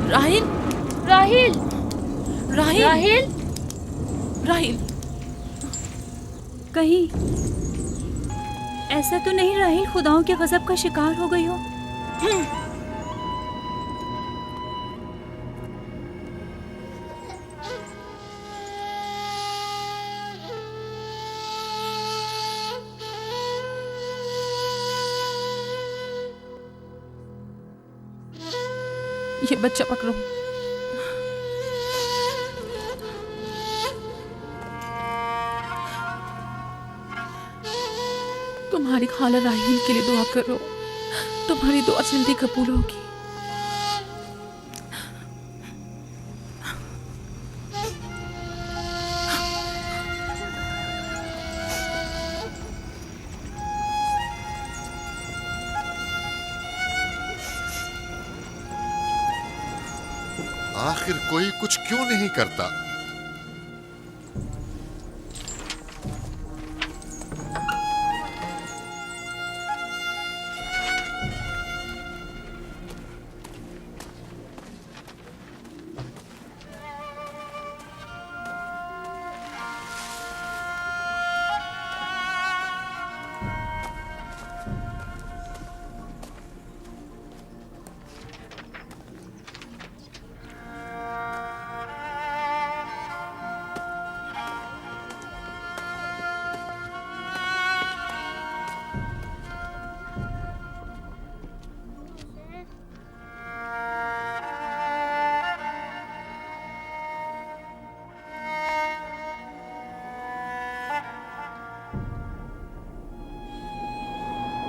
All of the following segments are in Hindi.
राहिल, राहिल, राहिल, राहिल, राहिल। कहीं ऐसा तो नहीं राहिल खुदाओं के गजब का शिकार हो गई हो? ये बच्चा पकड़ो। तुम्हारी खाला राहिल के लिए दुआ करो, तुम्हारी दुआ जल्दी कबूल होगी। आखिर कोई कुछ क्यों नहीं करता?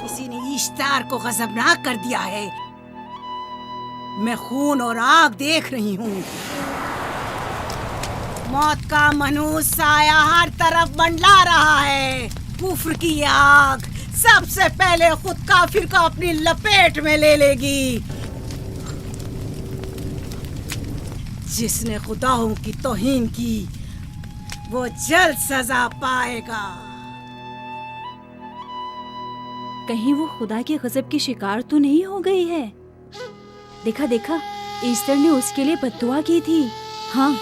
किसी ने इश्तार को गजबनाक कर दिया है। मैं खून और आग देख रही हूँ। मौत का मनहूस साया हर तरफ मंडला रहा है। कुफ्र की आग सबसे पहले खुद काफिर को अपनी लपेट में ले लेगी। जिसने खुदाओं की तौहीन की वो जल्द सजा पाएगा। कहीं वो खुदा के गजब की शिकार तो नहीं हो गई है? देखा देखा, ईस्टर ने उसके लिए बद्दुआ की थी। हाँ,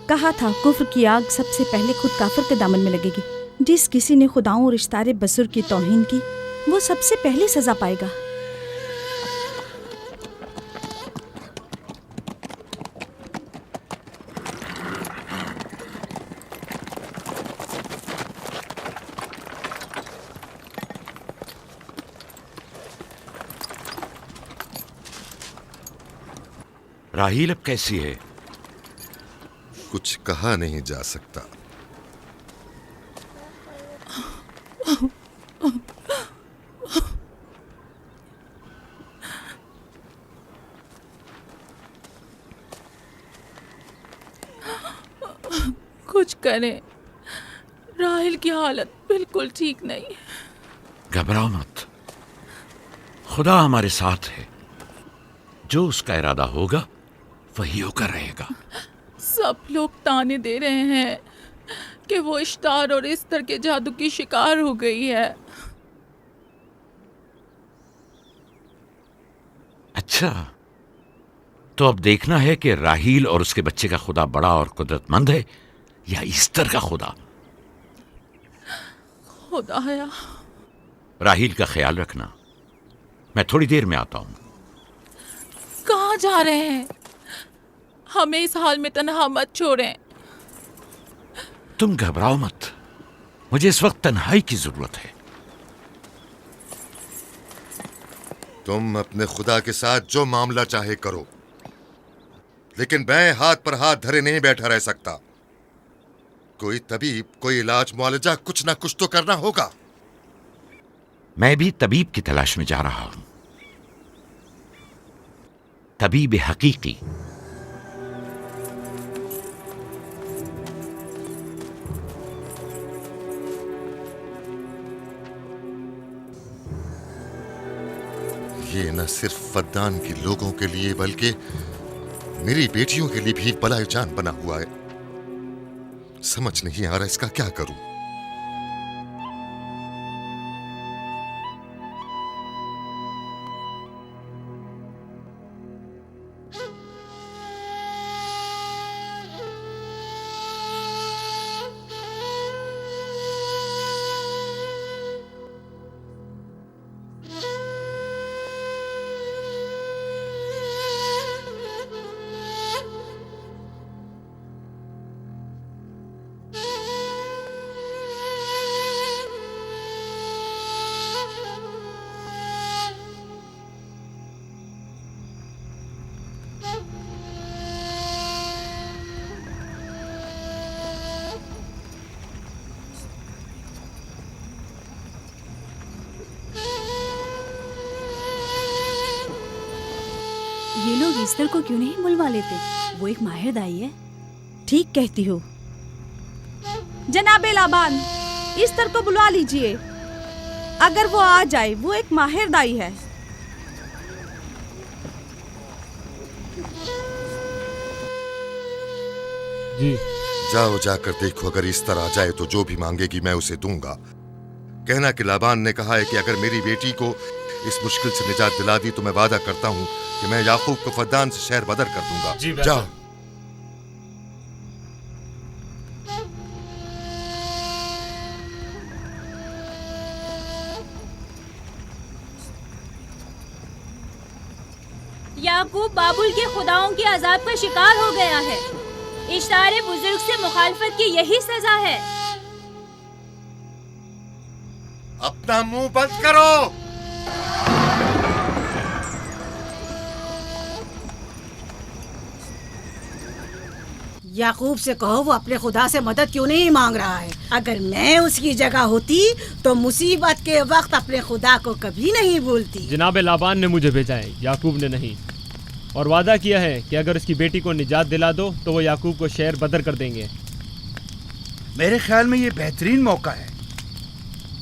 कहा था कुफ्र की आग सबसे पहले खुद काफिर के दामन में लगेगी। जिस किसी ने खुदाओं और इश्तारे बसुर की तौहीन की वो सबसे पहले सजा पाएगा। राहील अब कैसी है? कुछ कहा नहीं जा सकता। कुछ करें, राहिल की हालत बिल्कुल ठीक नहीं। घबराओ मत, खुदा हमारे साथ है। जो उसका इरादा होगा वही होकर रहेगा। सब लोग ताने दे रहे हैं कि वो इश्तार और इस्तर के जादू की शिकार हो गई है। अच्छा, तो अब देखना है कि राहील और उसके बच्चे का खुदा बड़ा और कुदरतमंद है या ईस्टर का खुदा। खुदाया, राहील का ख्याल रखना। मैं थोड़ी देर में आता हूं। कहाँ जा रहे हैं? हमें इस हाल में तन्हा मत छोड़ें। तुम घबराओ मत, मुझे इस वक्त तन्हाई की जरूरत है। तुम अपने खुदा के साथ जो मामला चाहे करो, लेकिन मैं हाथ पर हाथ धरे नहीं बैठा रह सकता। कोई तबीब, कोई इलाज, मुआलजा, कुछ ना कुछ तो करना होगा। मैं भी तबीब की तलाश में जा रहा हूं, तबीब हकीकी। ये न सिर्फ फद्दान के लोगों के लिए बल्कि मेरी बेटियों के लिए भी बलाए जान बना हुआ है। समझ नहीं आ रहा इसका क्या करूं। ये लोग ईस्टर को क्यों नहीं बुलवा लेते? वो एक माहिर दाई है। ठीक कहती हो। जनाबे लाबान, ईस्टर को बुलवा लीजिए। अगर वो आ जाए, वो एक माहिर दाई है। जी जाओ, जाकर देखो, अगर इस तरह आ जाए तो जो भी मांगेगी मैं उसे दूंगा। कहना कि लाबान ने कहा है कि अगर मेरी बेटी को इस मुश्किल से निजात दिला दी तो मैं वादा करता हूँ कि मैं याकूब को फद्दान से शहर बदर कर दूंगा। जाओ। याकूब बाबुल के खुदाओं के अजाब का शिकार हो गया है। इश्तारे बुजुर्ग से मुखालफत की यही सजा है। अपना मुंह बंद करो। याकूब से कहो वो अपने खुदा से मदद क्यों नहीं मांग रहा है। अगर मैं उसकी जगह होती तो मुसीबत के वक्त अपने खुदा को कभी नहीं भूलती। जनाब लाबान ने मुझे भेजा है, याकूब ने नहीं, और वादा किया है कि अगर उसकी बेटी को निजात दिला दो तो वो याकूब को शहर बदर कर देंगे। मेरे ख्याल में ये बेहतरीन मौका है।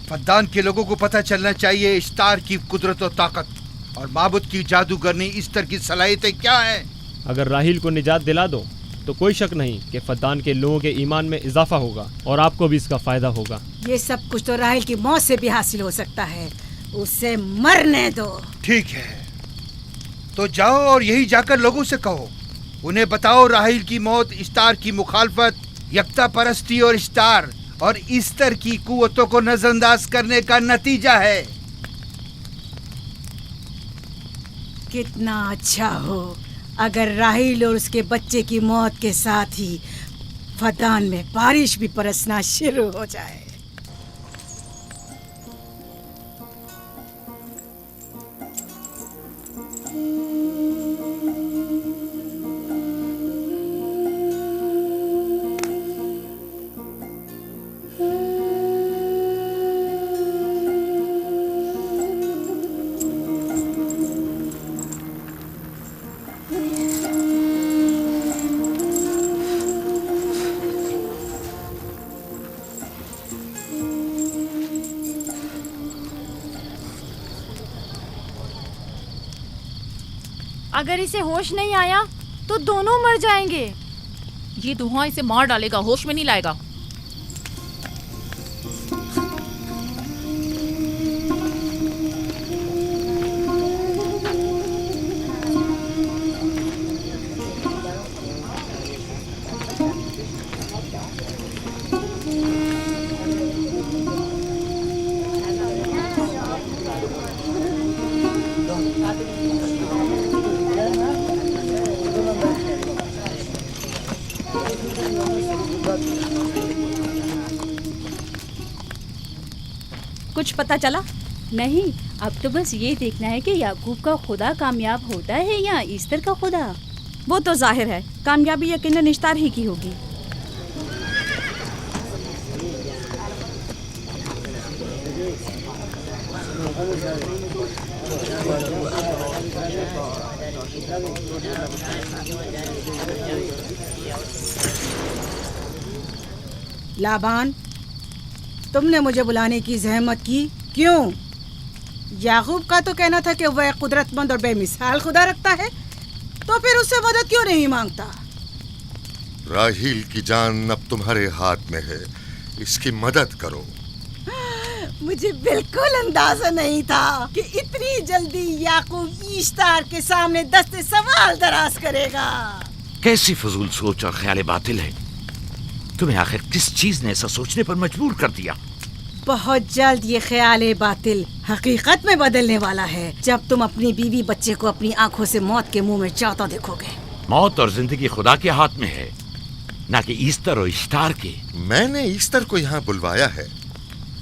फद्दान के लोगों को पता चलना चाहिए इश्तार की कुदरत और ताकत और माबुद की जादूगरनी ईस्टर की सलाहियतें क्या हैं। अगर राहील को निजात दिला दो तो कोई शक नहीं कि फद्दान के लोगों के ईमान में इजाफा होगा और आपको भी इसका फायदा होगा। ये सब कुछ तो राहील की मौत से भी हासिल हो सकता है। उसे मरने दो। ठीक है, तो जाओ और यही जाकर लोगों से कहो, उन्हें बताओ राहील की मौत इश्तार की मुखालफत, यकता परस्ती और इश्तार और ईस्टर की कुव्वतों को नजरअंदाज करने का नतीजा है। कितना अच्छा हो अगर राहील और उसके बच्चे की मौत के साथ ही फद्दान में बारिश भी बरसना शुरू हो जाए। अगर इसे होश नहीं आया तो दोनों मर जाएंगे। ये धुआं इसे मार डालेगा, होश में नहीं लाएगा। कुछ पता चला? नहीं, अब तो बस ये देखना है कि याकूब का खुदा कामयाब होता है या ईस्टर का खुदा। वो तो जाहिर है कामयाबी यकीनन इश्तार ही की होगी। लाबान, तुमने मुझे बुलाने की जहमत की क्यों? याकूब का तो कहना था कि वह कुदरतमंद और बेमिसाल खुदा रखता है, तो फिर उससे मदद क्यों नहीं मांगता? राहील की जान अब तुम्हारे हाथ में है, इसकी मदद करो। मुझे बिल्कुल अंदाजा नहीं था कि इतनी जल्दी याकूब ईश्तार के सामने दस्ते सवाल दराज करेगा। कैसी फजूल सोच और ख्याल बातिल है। तुम्हें आखिर किस चीज ने ऐसा सोचने पर मजबूर कर दिया? बहुत जल्द ये ख्याल बातिल हकीकत में बदलने वाला है, जब तुम अपनी बीवी बच्चे को अपनी आंखों से मौत के मुंह में जाता देखोगे। मौत और जिंदगी खुदा के हाथ में है, ना कि ईस्टर और इश्तार के। मैंने ईस्टर को यहाँ बुलवाया है।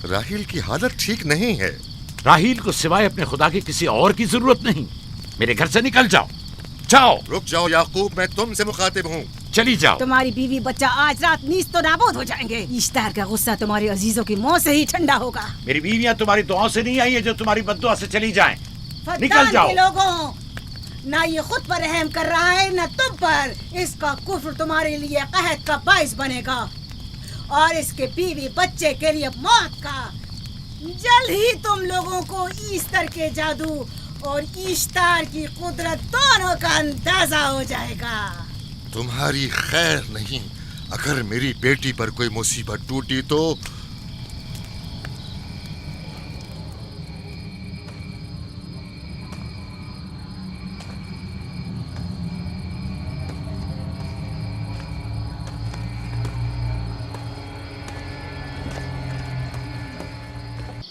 राहील की हालत ठीक नहीं है। राहील को सिवाय अपने खुदा के किसी और की जरूरत नहीं। मेरे घर से निकल जाओ। जाओ। रुक जाओ याकूब, मैं तुमसे मुखातिब हूँ। चली जाओ। तुम्हारी बीवी बच्चा आज रात नीज तो नाबूद हो जाएंगे। इश्तार का गुस्सा तुम्हारे अजीजों की मौत से ही ठंडा होगा। मेरी बीवियां तुम्हारी दुआओं से नहीं आई है जो तुम्हारी बद्दुआ से चली जाएं। निकल जाओ। लोगों, ना ये खुद पर रहम कर रहा है न तुम पर। इसका कुफ्र तुम्हारे लिए कहत का बाइस बनेगा और इसके बीवी बच्चे के लिए मौत का। जल्द ही तुम लोगों को ईस्टर के जादू और ईस्टर की कुदरत दोनों का अंदाजा हो जाएगा। तुम्हारी खैर नहीं, अगर मेरी बेटी पर कोई मुसीबत टूटी तो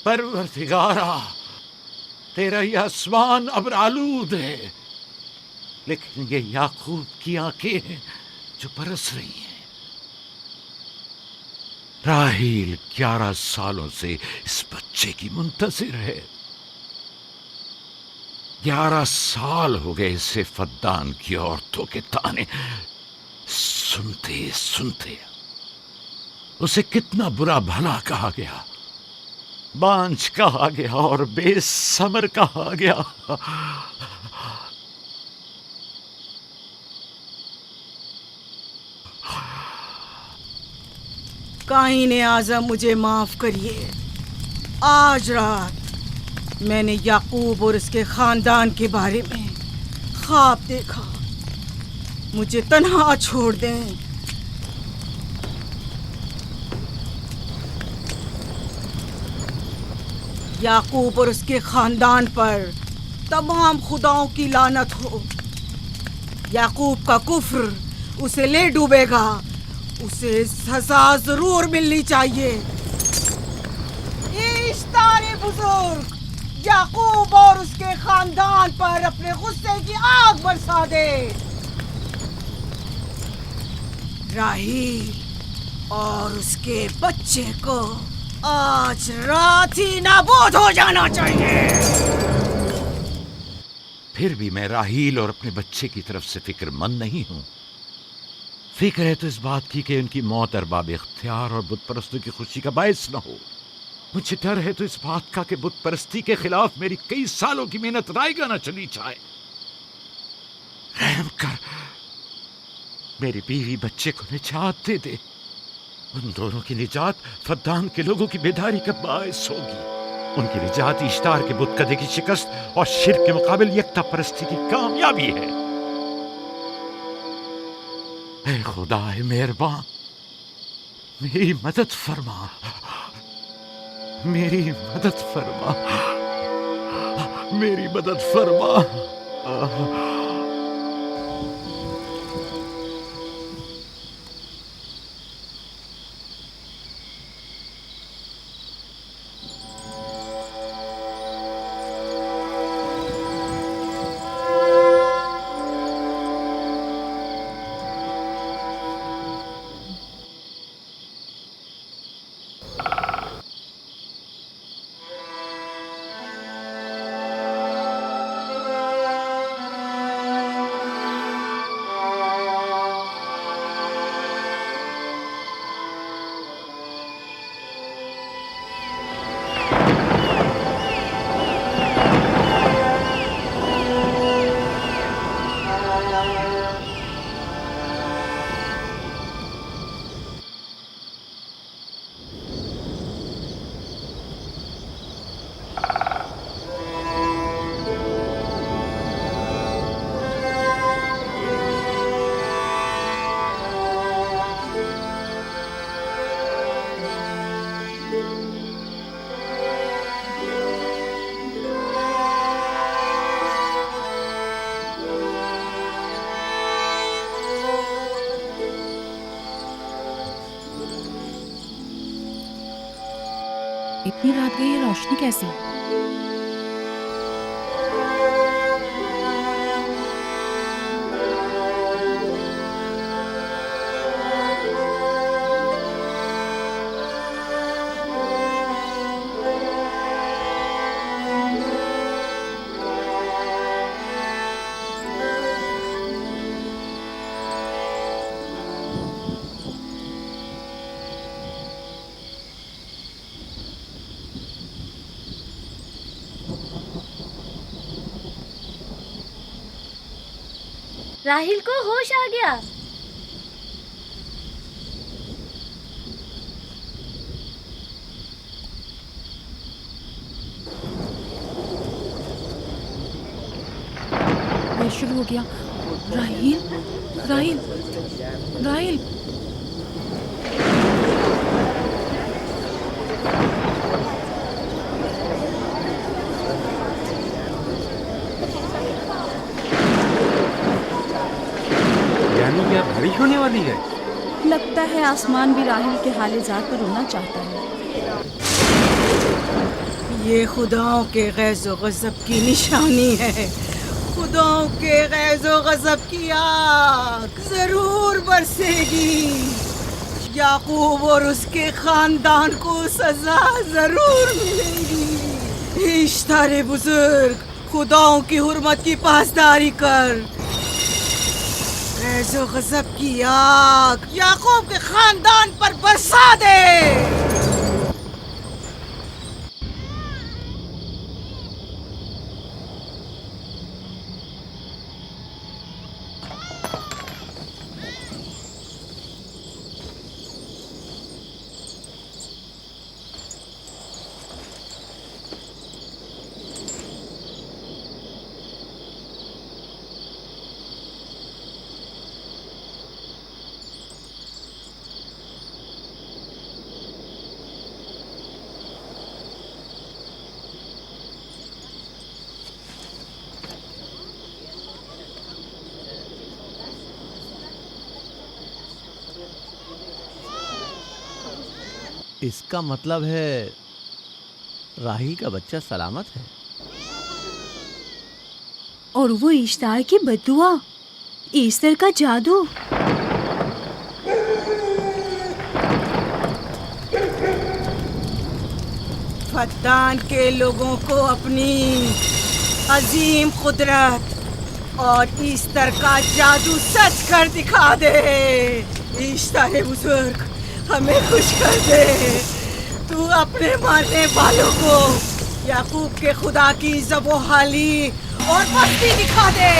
परवरदिगारा, तेरा ये आसमान अब आलूद है, लेकिन ये याकूब की आंखें हैं जो बरस रही हैं। राहील 11 सालों से इस बच्चे की मुंतजिर है। 11 साल हो गए इसे फद्दान की औरतों के ताने सुनते सुनते। उसे कितना बुरा भला कहा गया, बांझ कहा गया और बेसमर कहा गया। काईन आज़म, मुझे माफ करिए। आज रात मैंने याकूब और उसके खानदान के बारे में ख्वाब देखा। मुझे तन्हा छोड़ दें। याकूब और उसके खानदान पर तमाम खुदाओं की लानत हो। याकूब का कुफ्र उसे ले डूबेगा। उसे सजा जरूर मिलनी चाहिए। इश्तारे बुजुर्ग, याकूब और उसके खानदान पर अपने गुस्से की आग बरसा दे। राहील और उसके बच्चे को आज रात ही नाबूद हो जाना चाहिए। फिर भी मैं राहील और अपने बच्चे की तरफ से फिक्रमंद नहीं हूं। फिक्र है तो इस बात की कि उनकी मौत अरबाब इख्तियार और बुत परस्तों की खुशी का बायस न हो। मुझे डर है तो इस बात का कि बुत परस्ती के खिलाफ मेरी कई सालों की मेहनत रायगा न चली जाए। रहम कर, मेरी बीवी बच्चे को निजात दे दे। उन दोनों की निजात फद्दान के लोगों की बेदारी का बायस होगी। उनकी निजात इश्तार के बुत कदे की शिकस्त और शिर्क के मुकाबिल यकता परस्ती की कामयाबी है। ऐ खुदा है मेहरबान, मेरी मदद फरमा, मेरी मदद फरमा, मेरी मदद फरमा। इतनी रात गई, ये रोशनी कैसी? राहिल को होश आ गया। ये शुरू हो गया। राहिल, राहिल, राहिल। यानी क्या बारिश होने वाली है? लगता है आसमान भी राहिल के हाले ज़ात पर रोना चाहता है। ये खुदाओं के गैज़ो गज़ब की निशानी है। खुदाओं के गैज़ो गज़ब की आग जरूर बरसेगी। याकूब और उसके खानदान को सजा जरूर मिलेगी। इश्तारे बुजुर्ग, खुदाओं की हुर्मत की पासदारी कर। गैज़ो गज़ब की आग याकूब के खानदान पर बरसा दे। इसका मतलब है राहिल का बच्चा सलामत है। और वो इश्तार की बद्दुआ, ईस्टर का जादू। फद्दान के लोगों को अपनी अजीम कुदरत और ईस्टर का जादू सच कर दिखा दे। ईस्टर बुजुर्ग, हमें खुश कर दे। तू अपने मारने वालों को याकूब के खुदा की ज़बोहाली और मस्ती दिखा दे।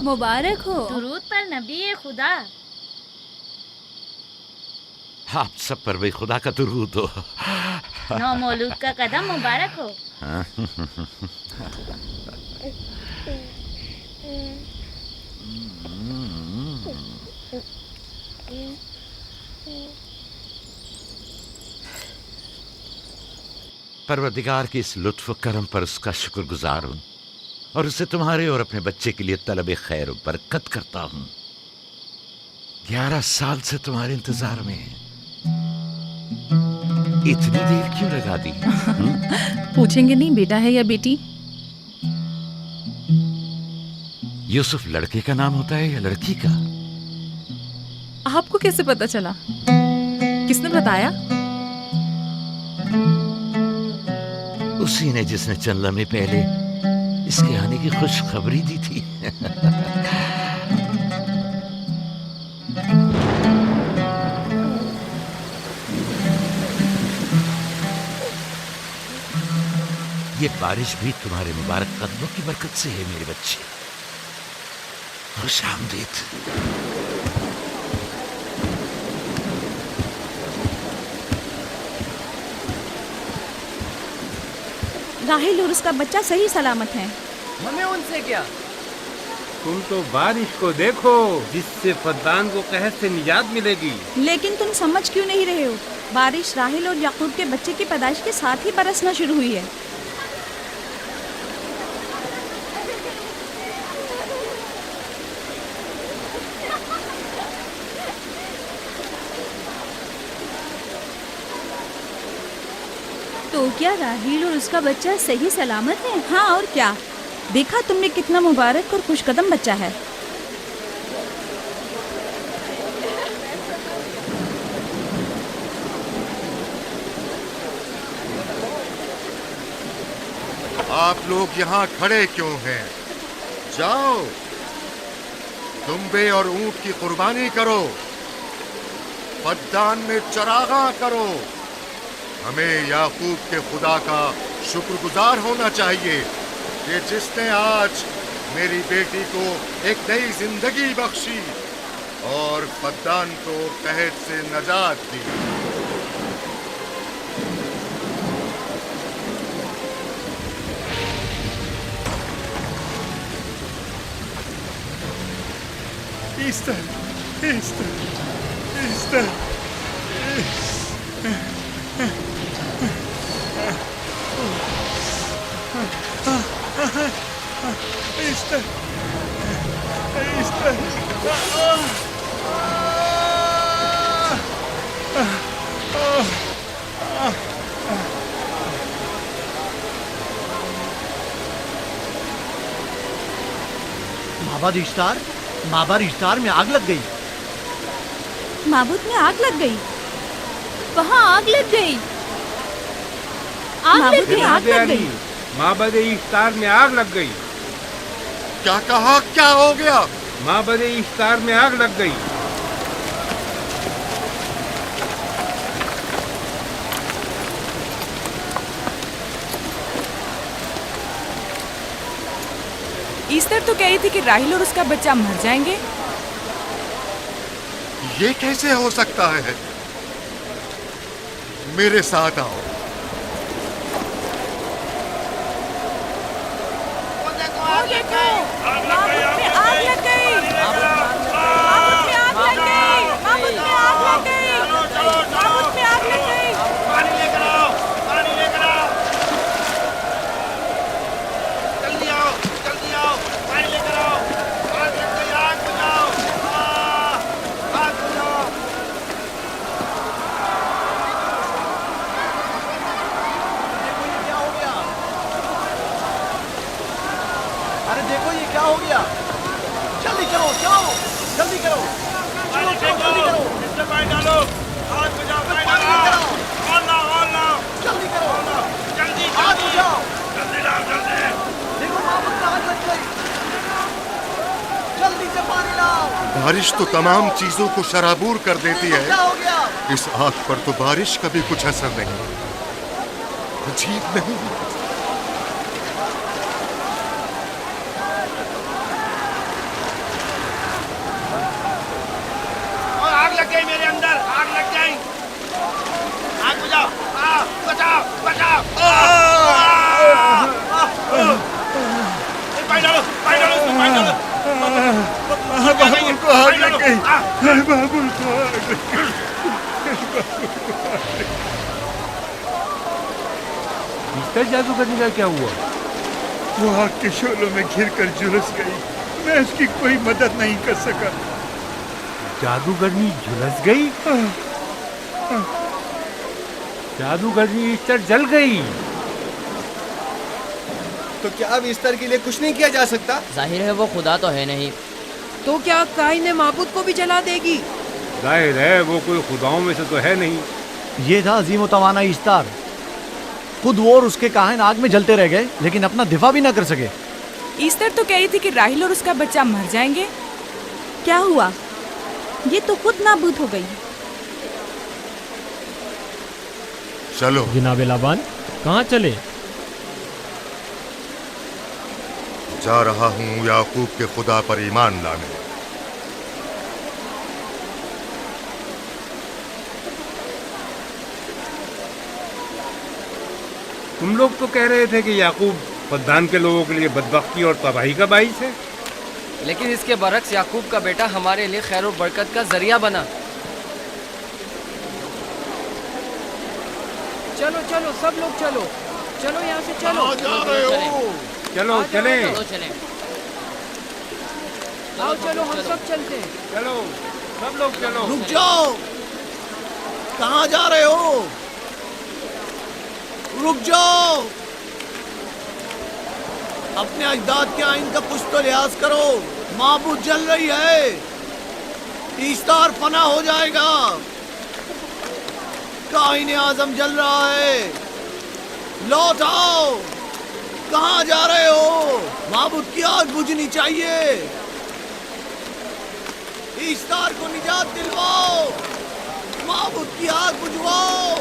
मुबारक हो। दुरूद पर नबी खुदा। आप सब पर भी खुदा का दुरूद हो। नौ मौलूद का कदम मुबारक हो। परवरदिगार की इस लुत्फ करम पर उसका शुक्रगुजार हूँ और उसे तुम्हारे और अपने बच्चे के लिए तलब खैर और बरकत करता हूँ। 11 साल से तुम्हारे इंतजार में है। इतनी देर क्यों लगा दी? पूछेंगे नहीं बेटा है या बेटी? यूसुफ लड़के का नाम होता है या लड़की का? आपको कैसे पता चला? किसने बताया? उसी ने जिसने चंद लम्हे पहले इसके आने की खुशखबरी दी थी। ये बारिश भी तुम्हारे मुबारक कदमों की बरकत से है मेरे बच्चे। खुश आमदीद। राहिल और उसका बच्चा सही सलामत हैं। हमें उनसे क्या? तुम तो बारिश को देखो, जिससे फद्दान को कहर से निजात मिलेगी। लेकिन तुम समझ क्यों नहीं रहे हो? बारिश राहिल और याकूब के बच्चे की पैदाइश के साथ ही बरसना शुरू हुई है। तो क्या राहिल और उसका बच्चा सही सलामत है? हाँ और क्या, देखा तुमने कितना मुबारक और खुशकदम बच्चा है। आप लोग यहाँ खड़े क्यों हैं? जाओ, दुम्बे और ऊंट की कुर्बानी करो, फद्दान में चरागा करो। हमें याकूब के खुदा का शुक्रगुजार होना चाहिए कि जिसने आज मेरी बेटी को एक नई जिंदगी बख्शी और फद्दान को कहर से नजात दी। Easter, Easter, Easter. Easter, Easter. माबाद इश्तार, माबाद इश्तार में आग लग गई। माबूद में आग लग गई। वहाँ आग लग गई। माबूद में आग लग गई। माबद इफ्तार में आग लग गई। क्या कहा? क्या हो गया? माबद इफ्तार में आग लग गई। ईस्टर तो कह रही थी कि राहिल और उसका बच्चा मर जाएंगे। ये कैसे हो सकता है? मेरे साथ आओ। बारिश तो तमाम चीजों को शराबूर कर देती है, इस आग पर तो बारिश का भी कुछ असर नहीं। अजीब नहीं? और आग लग गई मेरे अंदर, आग लग गई। आग बुझाओ, बचाओ, बचाओ। पानी डालो, पानी डालो, पानी डालो। बाबुल को आग लग गई। बाबुल को आग लग गई। मिस्टर जादूगरनी का क्या हुआ? वो आग के शोलों में घिरकर झुलस गई। मैं उसकी कोई मदद नहीं कर सका। जादूगरनी झुलस गई? जादूगरनी ईस्टर जल गई। तो क्या अब ईस्टर के लिए कुछ नहीं किया जा सकता? जाहिर है वो खुदा तो है नहीं। तो क्या काइन माबूद को भी जला देगी? जाहिर है वो कोई खुदाओं में से तो है नहीं। ये था अजीम व तवाना इश्तार। खुद वो और उसके काहिन आग में जलते रह गए, लेकिन अपना दिफा भी ना कर सके। ईस्टर तो कह रही थी कि राहिल और उसका बच्चा मर जाएंगे। क्या हुआ? ये तो खुद नाबूद हो गई। चलो जनाब लाबान, कहाँ चले? जा रहा हूँ याकूब के खुदा पर ईमान लाने। तुम लोग तो कह रहे थे कि याकूब फद्दान के लोगों के लिए बदबख्ती और तबाही का बाइस है। लेकिन इसके बरक्स याकूब का बेटा हमारे लिए खैर और बरकत का जरिया बना। चलो चलो सब लोग चलो, चलो यहाँ से चलो। चलो चले। चलो चले। आओ चलो हम सब चलते हैं। चलो सब लोग चलो। रुक जाओ, कहाँ जा रहे हो? रुक जाओ, अपने अजदाद के आइन का कुछ तो लिहाज करो। माबूद जल रही है, ईस्तार फना हो जाएगा। काइन आजम जल रहा है, लौट आओ। कहाँ जा रहे हो? माबूद की आग बुझनी चाहिए। ईस्तार को निजात दिलवाओ, माबूद की आग बुझवाओ।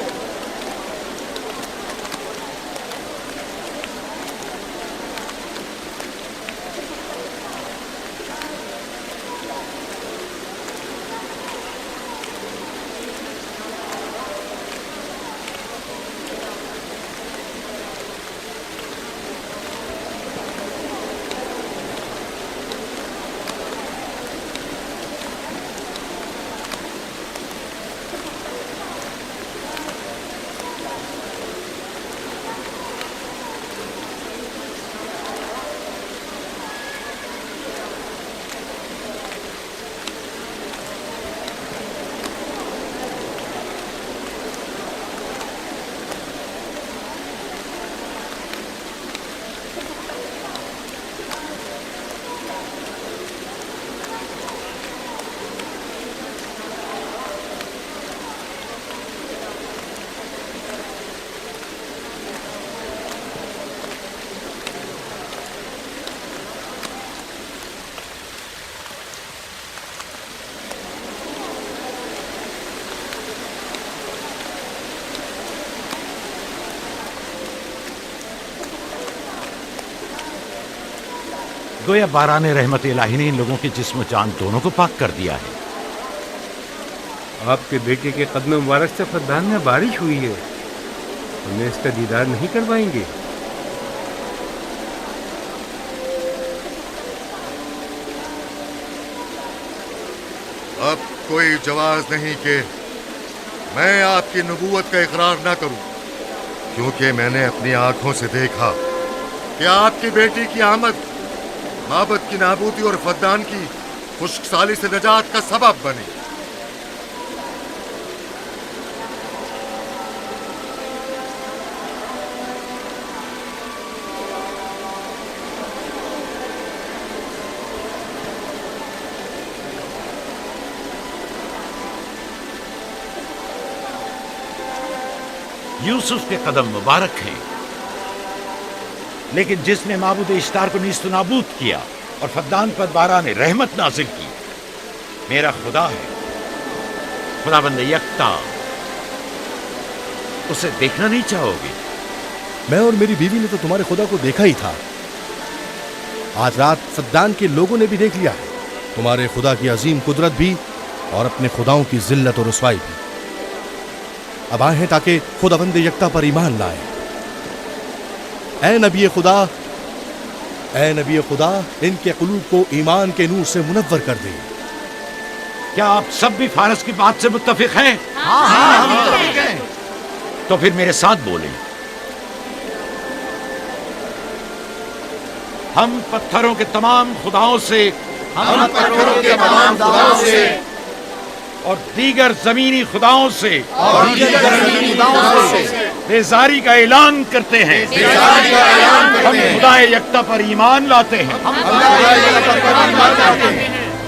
गोया बाराने रहमत इलाही ने इन लोगों के जिस्म जान दोनों को पाक कर दिया है। आपके बेटे के कदम मुबारक से फद्दान में बारिश हुई है, हमें इसका दीदार नहीं करवाएंगे? अब कोई जवाज नहीं कि मैं आपकी नबूवत का इकरार ना करूं, क्योंकि मैंने अपनी आंखों से देखा कि आपकी बेटी की आमद माबद की नाबूदी और फद्दान की खुश्कसाली से निजात का सबब बनी। यूसुफ के कदम मुबारक हैं, लेकिन जिसने माबूद इश्तार को नीस्त नाबूद किया और फद्दान पर बारा ने रहमत नाजिल की, मेरा खुदा है, खुदाबंद यकता। उसे देखना नहीं चाहोगे? मैं और मेरी बीवी ने तो तुम्हारे खुदा को देखा ही था। आज रात फद्दान के लोगों ने भी देख लिया है तुम्हारे खुदा की अजीम कुदरत भी और अपने खुदाओं की जिल्लत और रुसवाई भी। अब आए हैं ताकि खुदाबंद यकता पर ईमान लाए। ऐ नबी खुदा, इनके कुलूब को ईमान के नूर से मुनव्वर कर दे। क्या आप सब भी फारस की बात से मुत्तफिक हैं? हाँ, हम मुत्तफिक हैं। तो फिर मेरे साथ बोलें। हम पत्थरों के तमाम खुदाओं से और दीगर जमीनी खुदाओं से बेजारी का ऐलान करते हैं। हम खुदा यकता पर ईमान लाते हैं।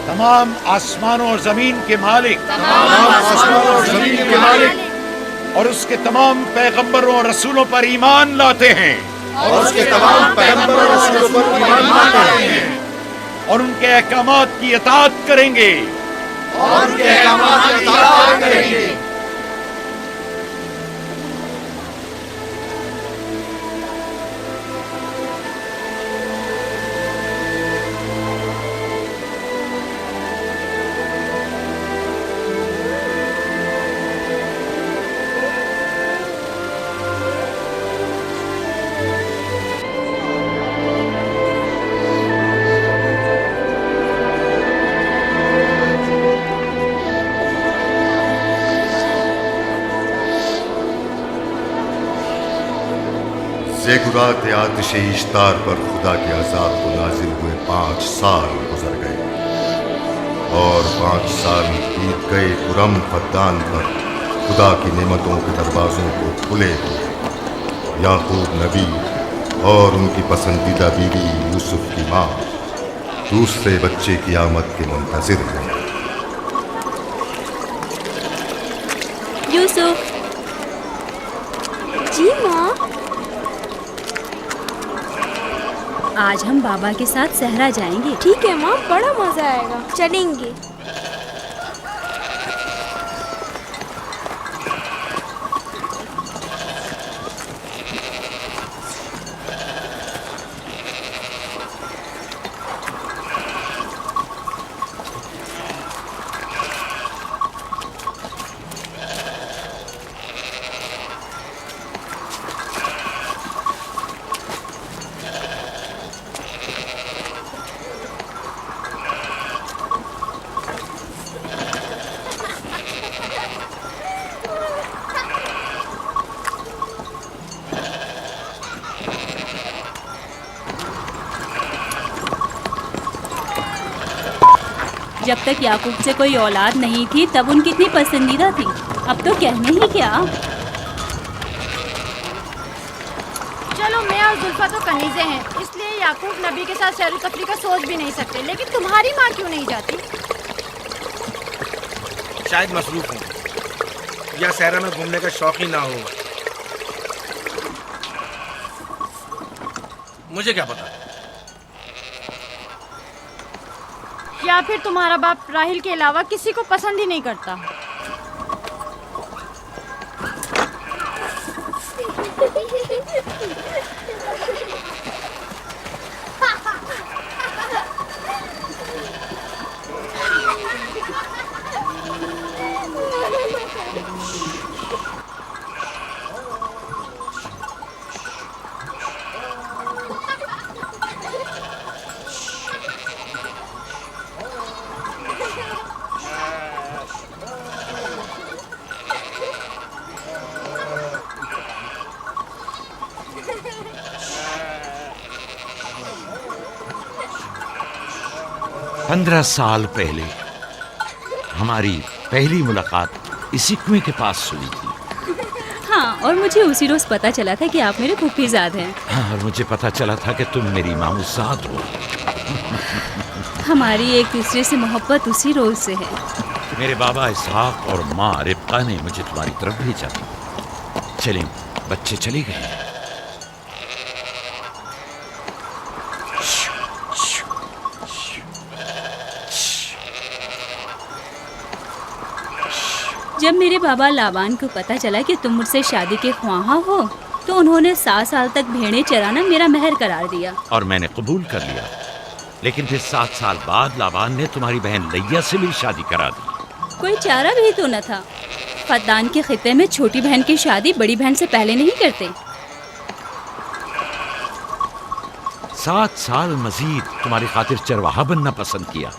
तमाम आसमानों और जमीन के मालिक और उसके तमाम पैगंबरों और रसूलों पर ईमान लाते हैं और उनके अहकामात की इताअत करेंगे। बेगुरात आतिशे इश्तार पर खुदा के अजाब को नाजिल हुए 5 साल गुजर गए और 5 साल बीत गए कुरम फद्दान पर खुदा की नेमतों के दरवाजों को खुले हुए। याकूब नबी और उनकी पसंदीदा बीवी यूसुफ की माँ दूसरे बच्चे की आमद के मुंतजिर हैं। यूसुफ। जी माँ। आज हम बाबा के साथ सहरा जाएंगे। ठीक है माँ, बड़ा मजा आएगा, चलेंगे। जब तक याकूब से कोई औलाद नहीं थी तब उनकी इतनी पसंदीदा थी, अब तो कहने ही क्या। चलो, मैं और जुल्फा तो कनीज़े हैं, इसलिए याकूब नबी के साथ सैर तफरी का सोच भी नहीं सकते। लेकिन तुम्हारी माँ क्यों नहीं जाती? शायद मसरूफ हूँ या सहरा में घूमने का शौक ही ना हो, मुझे क्या पता। या फिर तुम्हारा बाप राहिल के अलावा किसी को पसंद ही नहीं करता। पंद्रह साल पहले हमारी पहली मुलाकात इसी कुएं के पास हुई थी। हाँ, और मुझे उसी रोज पता चला था कि आप मेरे फूफीजाद हैं। हाँ, और मुझे पता चला था कि तुम मेरी मामूजाद हो। हमारी एक दूसरे से मोहब्बत उसी रोज से है। मेरे बाबा इसहाक और माँ रिब्का ने मुझे तुम्हारी तरफ भेजा था। चलें, बच्चे चले गए। जब मेरे बाबा लाबान को पता चला कि तुम मुझसे शादी के ख्वाहा हो तो उन्होंने 7 साल तक भेड़ें चराना मेरा महर करार दिया। और मैंने कबूल कर लिया। लेकिन फिर 7 साल बाद लाबान ने तुम्हारी बहन लैया से मेरी शादी करा दी। कोई चारा भी तो न था। फद्दान के खित्ते में छोटी बहन की शादी बड़ी बहन से पहले नहीं करते। 7 साल मजीद तुम्हारी खातिर चरवाहा बनना पसंद किया।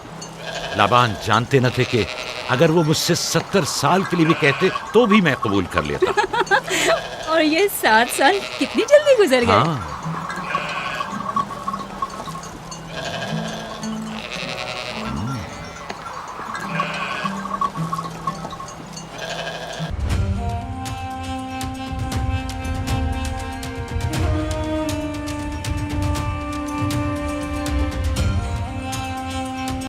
लाबान जानते न थे कि अगर वो मुझसे 70 साल के लिए भी कहते तो भी मैं कबूल कर लेता। और ये 7 साल कितनी जल्दी गुजर गए। हाँ,